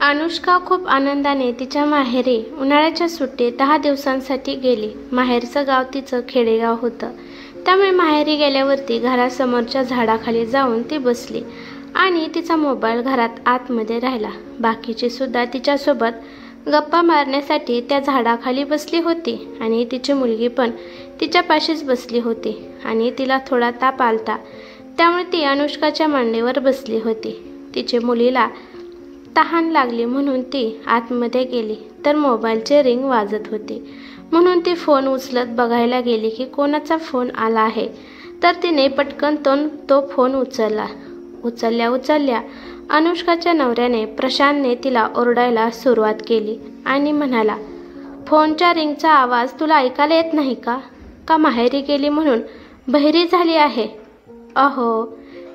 अनुष्का खूप आनंदाने तिच्या माहेरी उन्हाळ्याच्या सुट्टीत 10 दिवसांसाठी गेली। माहेरचं गाव तिचं खेडेगाव होतं, त्यामुळे माहेरी गेल्यावरती घरासमोरच्या झाडाखाली जाऊन ती बसली आणि तिचा मोबाईल घरात आतमध्ये राहिला। बाकीची सुद्धा तिच्यासोबत गप्पा मारण्यासाठी त्या झाडाखाली बसली होती आणि तिची मुलगी पण तिच्यापाशीच बसली होती आणि तिला थोडा ताप आलता, त्यामुळे ती अनुष्काच्या मांडीवर बसली होती। तिच्या मुलीला तहान लागली म्हणून ती आतमध्ये गेली तर मोबाईलचे रिंग वाजत होती, म्हणून ती फोन उचलत बघायला गेली की कोणाचा फोन आला आहे। तर तिने पटकन तो फोन उचलल्या अनुष्काच्या नवऱ्याने प्रशांतने तिला ओरडायला सुरुवात केली आणि म्हणाला, फोनच्या रिंगचा आवाज तुला ऐकायला येत नाही का? का माहेरी गेली म्हणून बहिरी झाली आहे? अहो,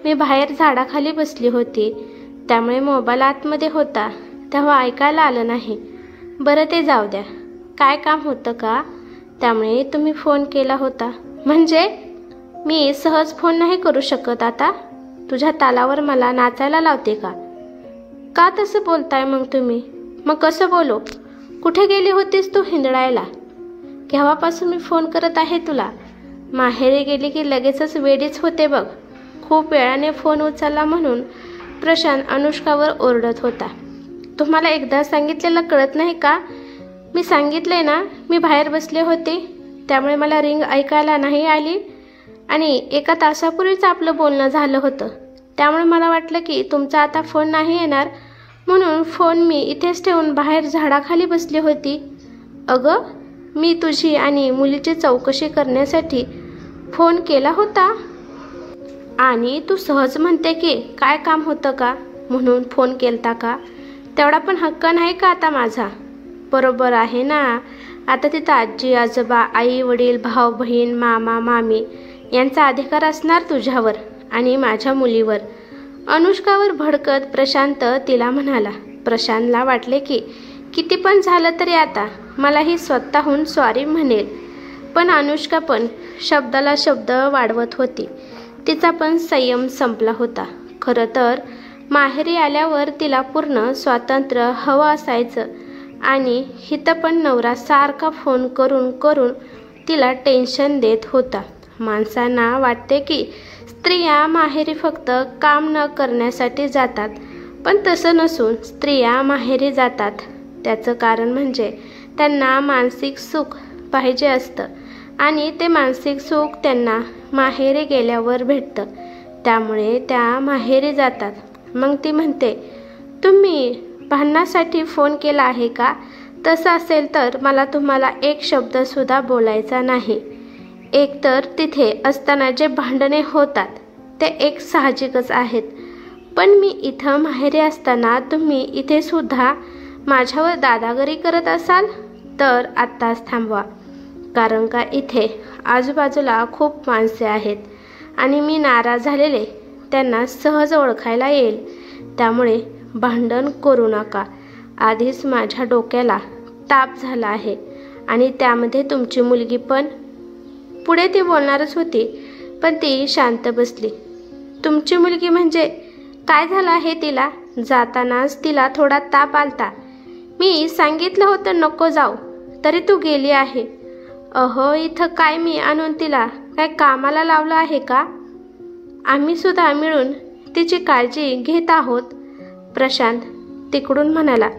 मी बाहेर झाडाखाली बसली होती, त्यामुळे मोबाईल आतमध्ये होता, तेव्हा ऐकायला आलं नाही। बरं ते जाऊ द्या, काय काम होतं का? त्यामुळे तुम्ही फोन केला होता? म्हणजे मी सहज फोन नाही करू शकत आता? तुझ्या तालावर मला नाचायला लावते का? का तसं बोलताय मग तुम्ही? मग कसं बोलू? कुठे गेली होतीस तू हिंदडायला? केव्हापासून मी फोन करत आहे तुला? माहेरी गेली की लगेचच वेडीच होते बघ। खूप वेळाने फोन उचलला म्हणून प्रशांत अनुष्कावर ओरडत होता। तुम्हाला एकदा सांगितलेलं कळत नाही का? मी सांगितले ना, मी बाहेर बसले होते, त्यामुळे मला रिंग ऐकायला नाही आली आणि 1 तासापूर्वीच आपलं बोलणं झालं होतं, त्यामुळे मला वाटलं की तुमचा आता फोन नाही येणार, म्हणून फोन मी इथेच ठेवून बाहेर झाडाखाली बसली होती। अगं, मी तुझी आणि मुलीची चौकशी करण्यासाठी फोन केला होता आणि तू सहज म्हणते की काय काम होतं का म्हणून फोन केलता का? तेवढा पण हक्क नाही का आता माझा? बरोबर आहे ना, आता तिथं आजी आजोबा, आई वडील, भाऊ बहीण, मामा मामी यांचा अधिकार असणार तुझ्यावर आणि माझ्या मुलीवर। अनुष्कावर भडकत प्रशांत तिला म्हणाला। प्रशांतला वाटले की किती पण झालं तरी आता मलाही स्वतःहून सॉरी म्हणेल, पण अनुष्का पण शब्दाला शब्द वाढवत होती। तिचा पण संयम संपला होता। खरं तर माहेरी आल्यावर तिला पूर्ण स्वातंत्र्य हवं असायचं आणि हिथं पण नवरा सारखा फोन करून तिला टेन्शन देत होता। माणसांना वाटते की स्त्रिया माहेरी फक्त काम न करण्यासाठी जातात, पण तसं नसून स्त्रिया माहेरी जातात त्याचं कारण म्हणजे त्यांना मानसिक सुख पाहिजे असतं आणि ते मानसिक सुख त्यांना माहेरी गेल्यावर भेटतं, त्यामुळे त्या माहेरी जातात। मग ती म्हणते, तुम्ही भांडणासाठी फोन केला आहे का? तसं असेल तर मला तुम्हाला एक शब्दसुद्धा बोलायचा नाही। एकतर तिथे असताना जे भांडणे होतात ते एक साहजिकच आहेत, पण मी इथं माहेरी असताना तुम्ही इथे सुद्धा माझ्यावर दादागिरी करत असाल तर आत्ताच थांबवा, कारण का इथे आजूबाजूला खूप माणसे आहेत आणि मी नाराज झालेले त्यांना सहज ओळखायला येईल, त्यामुळे भांडण करू नका। आधीच माझ्या डोक्याला ताप झाला आहे आणि त्यामध्ये तुमची मुलगी पण। पुढे ती बोलणारच होती, पण ती शांत बसली। तुमची मुलगी म्हणजे काय झालं आहे तिला? जातानाच तिला थोडा ताप आलता, मी सांगितलं होतं नको जाऊ, तरी तू गेली आहे। अहो, इथं काय मी आणून तिला काय कामाला लावलं आहे का? आम्ही सुद्धा मिळून तिची काळजी घेत आहोत। प्रशांत तिकडून म्हणाला,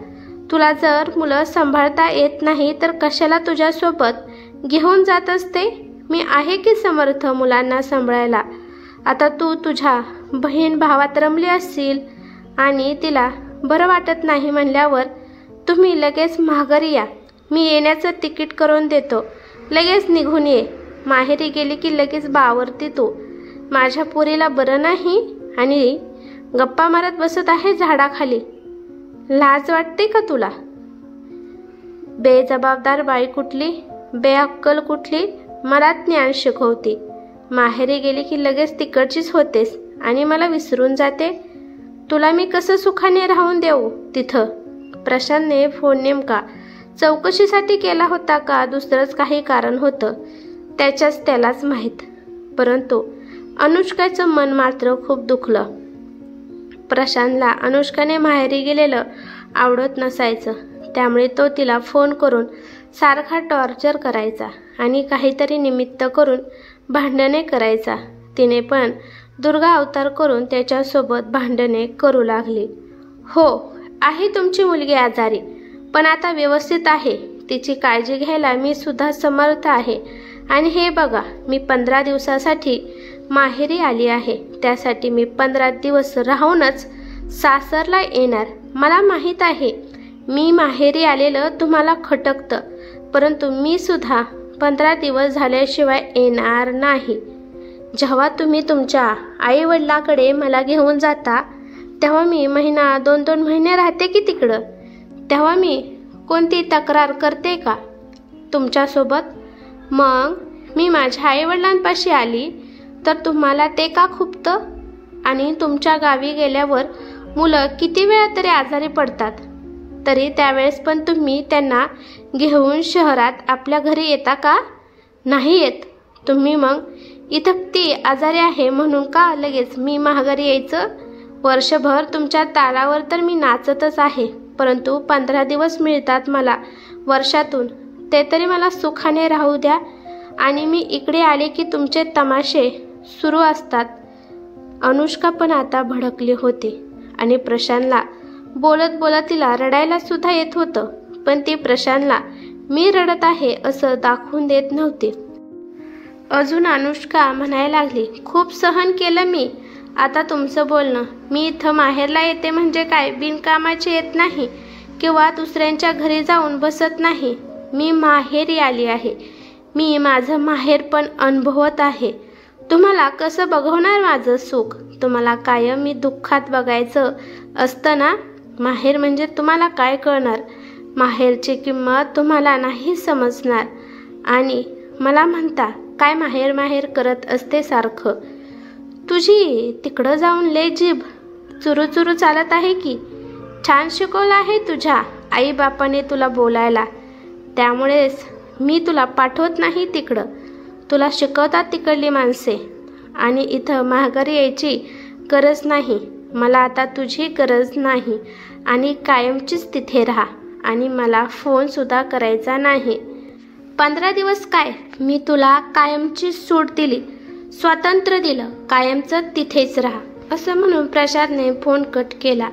तुला जर मुलं सांभाळता येत नाही तर कशाला तुझ्यासोबत घेऊन जात असते? मी आहे की समर्थ मुलांना सांभाळायला। आता तू तुझ्या बहीण भावात रमली असशील आणि तिला बरं वाटत नाही म्हणल्यावर तुम्ही लगेच माघारी या, मी येण्याचं तिकीट करून देतो, लगेच निघून ये। माहेरी गेली की लगेच बावरती तू, माझ्या पोरीला बरं नाही आणि गप्पा मारत बसत आहे झाडाखाली। लाज वाटते का तुला? बेजबाबदार बाई कुठली, बेअक्कल कुठली, मला ज्ञान शिकवते। माहेरी गेली की लगेच तिकडचीच होतेस आणि मला विसरून जाते। तुला मी कसं सुखाने राहून देऊ तिथं? प्रशांतने फोन नेमका चौकशीसाठी केला होता का दुसरंच काही कारण होतं त्याच्याच त्यालाच माहीत, परंतु अनुष्काचं मन मात्र खूप दुखलं। प्रशांतला अनुष्काने माहेरी गेलेलं आवडत नसायचं, त्यामुळे तो तिला फोन करून सारखा टॉर्चर करायचा आणि काहीतरी निमित्त करून भांडणे करायचा. तिने पण दुर्गा अवतार करून त्याच्यासोबत भांडणे करू लागली. हो, आहे तुमची मुलगी आजारी, पण आता व्यवस्थित आहे. तिची काळजी घ्यायला मी सुद्धा समर्थ आहे. आणि हे बघा, मी 15 दिवसासाठी माहेरी आली आहे. त्यासाठी मी 15 दिवस राहूनच सासरला येणार. मला माहीत आहे मी माहेरी आलेलं तुम्हाला खटकतं, परंतु मी सुद्धा 15 दिवस झाल्याशिवाय येणार नाही. जेव्हा तुम्ही तुमच्या आईवडिलाकडे मला घेऊन जाता तेव्हा मी महिना 2-2 महिने राहते की तिकडं. तेव्हा मी कोणती तक्रार करते का तुमच्यासोबत? मग मी माझ्या आईवडिलांपाशी आली तर तुम्हाला ते का खुपतं? आणि तुमच्या गावी गेल्यावर मुलं किती वेळा तरी आजारी पडतात, तरी त्यावेळेस पण तुम्ही त्यांना घेऊन शहरात आपल्या घरी येता का? नाही येत तुम्ही. मग इथं ती आजारी आहे म्हणून का लगेच मी माघारी यायचं? वर्षभर तुमच्या तालावर तर मी नाचतच आहे, परंतु 15 दिवस मिळतात मला वर्षातून, ते तरी मला सुखाने राहू द्या. आणि मी इकडे आले की तुमचे तमाशे सुरू असतात. अनुष्का पण आता भडकली होती आणि प्रशांतला बोलत बोलत तिला रडायला सुद्धा येत होतं, पण ती प्रशांतला मी रडत आहे असं दाखवून देत नव्हती. अजून अनुष्का म्हणायला लागली, खूप सहन केलं मी आता तुमचं बोलणं. मी इथं माहेरला येते म्हणजे काय बिनकामाचे येत नाही किंवा दुसऱ्यांच्या घरी जाऊन बसत नाही. मी माहेरी आली आहे. मी माझं माहेर पण अनुभवत आहे. तुम्हाला कसं बघवणार माझं सुख? तुम्हाला कायम मी दुःखात बघायचं असतं ना. माहेर म्हणजे तुम्हाला काय कळणार? माहेरची किंमत तुम्हाला नाही समजणार. आणि मला म्हणता काय माहेर माहेर करत असते सारखं. तुझी तिकडं जाऊन लय जीभ चुरू चुरू चालत आहे की. छान शिकवलं आहे तुझ्या आईबापाने तुला बोलायला, त्यामुळेच मी तुला पाठवत नाही तिकडं. तुला शिकवतात तिकडली माणसे. आणि इथं माघारी यायची गरज नाही. मला आता तुझी गरज नाही आणि कायमचीच तिथे राहा. आणि मला फोनसुद्धा करायचा नाही. 15 दिवस काय, मी तुला कायमची सूट दिली, स्वातंत्र्य दिलं. कायमचं तिथेच राहा असं म्हणून प्रशांतने फोन कट केला.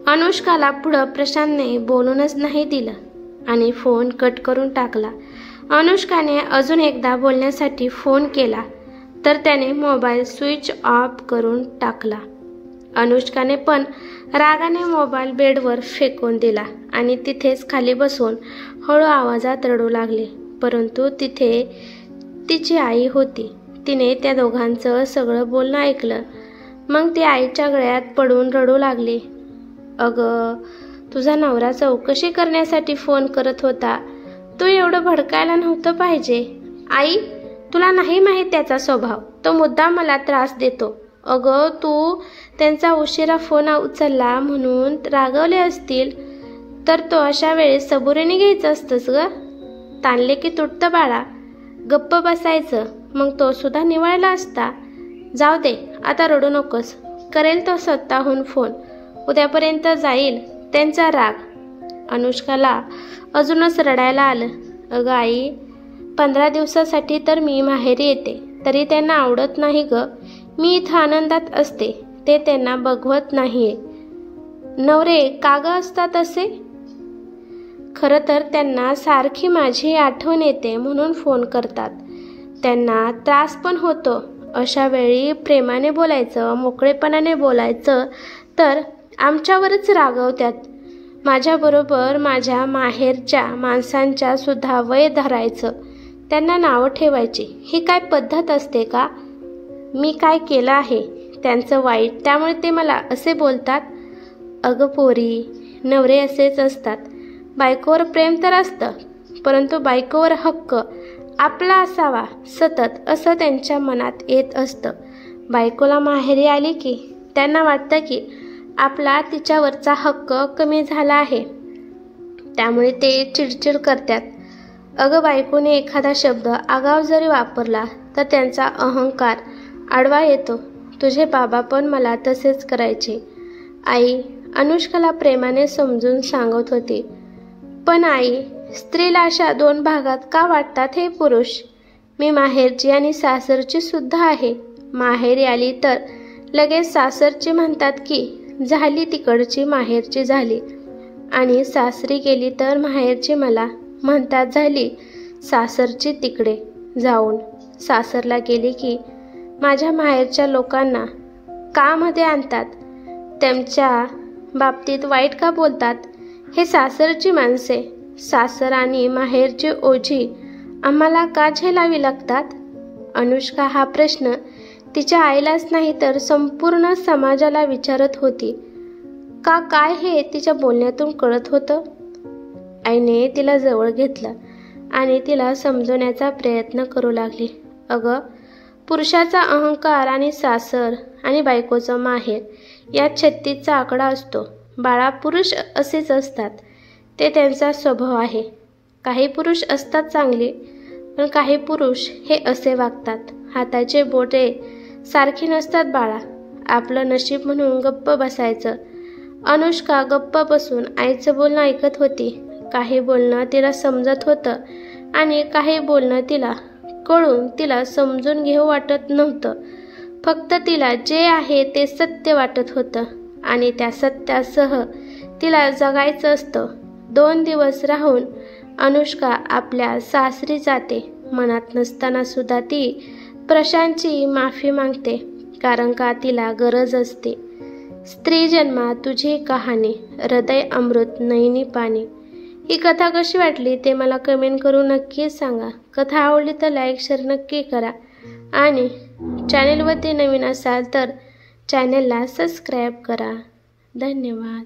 अनुष्काला पुढं प्रशांतने बोलूनच नाही दिलं आणि फोन कट करून टाकला. अनुष्काने अजून एकदा बोलण्यासाठी फोन केला तर त्याने मोबाईल स्विच ऑफ करून टाकला. अनुष्काने पण रागाने मोबाईल बेडवर फेकून दिला आणि तिथेच खाली बसून हळू आवाजात रडू लागली. परंतु तिथे तिची आई होती. तिने त्या दोघांचं सगळं बोलणं ऐकलं. मग ती आईच्या गळ्यात पडून रडू लागली. अगं, तुझा नवरा चौकशी करण्यासाठी फोन करत होता. तू एवढं भडकायला नव्हतं पाहिजे. आई, तुला नाही माहीत त्याचा स्वभाव. तो मुद्दाम मला त्रास देतो. अगं, तू त्यांचा उशिरा फोन उचलला म्हणून रागवले असतील तर तो अशा वेळेस सबुरीने घ्यायचं असतंच ग. ताणले की तुटतं बाळा. गप्प बसायचं, मग तो सुद्धा निवळला असता. जाऊ दे, आता रडू नकोस. करेल तो स्वतःहून फोन. उद्यापर्यंत जाईल त्यांचा राग. अनुष्काला अजूनच रडायला आलं. अगं आई, 15 दिवसासाठी तर मी माहेरी येते, तरी त्यांना आवडत नाही ग. मी इथं आनंदात असते, ते त्यांना बघवत नाहीये. नवरे का ग असतात असे? खरं तर त्यांना सारखी माझी आठवण येते म्हणून फोन करतात. त्यांना त्रास पण होतो. अशा वेळी प्रेमाने बोलायचं, मोकळेपणाने बोलायचं तर आमच्यावरच रागवतात. माझ्याबरोबर माझ्या माहेरच्या माणसांच्या सुद्धा वय धरायचं, त्यांना नावं ठेवायची. ही काय पद्धत असते का? मी काय केलं आहे त्यांचं वाईट, त्यामुळे ते मला असे बोलतात? अगं पोरी, नवरे असेच असतात. बायकोवर प्रेम तर असतं, परंतु बायकोवर हक्क आपला असावा सतत असं त्यांच्या मनात येत असतं. बायकोला माहेरी आली की त्यांना वाटतं की आपला तिच्यावरचा हक्क कमी झाला आहे, त्यामुळे ते चिडचिड करतात. अगं, बायकोने एखादा शब्द आगाव जरी वापरला तर त्यांचा अहंकार आडवा येतो. तुझे बाबा पण मला तसेच करायचे. आई, अनुष्काला प्रेमाने समजून सांगत होती. पण आई, स्त्रीला अशा 2 भागात का वाटतात हे पुरुष? मी माहेरची आणि सासरची सुद्धा आहे. माहेरी आली तर लगेच सासरची म्हणतात की झाली तिकडची माहेरची झाली, आणि सासरी गेली तर माहेरची मला म्हणतात झाली सासरची तिकडे जाऊन. सासरला गेली की माझ्या माहेरच्या लोकांना का मध्ये आणतात? त्यांच्या बाबतीत वाईट का बोलतात? हे सासरची माणसे, सासर आणि माहेरची ओझी आम्हाला का झेलावी लागतात? अनुष्का हा प्रश्न तिच्या आईलाच नाही तर संपूर्ण समाजाला विचारत होती. का काय हे तिच्या बोलण्यातून कळत होतं. आईने तिला जवळ घेतलं आणि तिला समजवण्याचा प्रयत्न करू लागली. अगं, पुरुषाचा अहंकार आणि सासर आणि बायकोचं माहेर यात 36चा आकडा असतो. बाळा, पुरुष असेच असतात, ते त्यांचा स्वभाव आहे. काही पुरुष असतात चांगले, पण काही पुरुष हे असे वागतात. हाताचे बोटे सारखे नसतात बाळा. आपलं नशीब म्हणून गप्प बसायचं. अनुष्का गप्प बसून आईचं बोलणं ऐकत होती. काही बोलणं तिला समजत होतं आणि काही बोलणं तिला कळून तिला समजून घेऊ वाटत नव्हतं. फक्त तिला जे आहे ते सत्य वाटत होतं आणि त्या सत्यासह तिला जगायचं असतं. 2 दिवस राहून अनुष्का आपल्या सासरी जाते. मनात नसताना सुद्धा ती प्रशांतची माफी मागते, कारण का तिला गरज असते. स्त्री जन्मा तुझी कहाणी, हृदय अमृत नयनी पाणी. ही कथा कशी वाटली ते मला कमेंट करून नक्की सांगा. कथा आवडली तर लाईक शेअर नक्की करा आणि चॅनेलवरती नवीन असाल तर चॅनेलला सबस्क्राईब करा. धन्यवाद.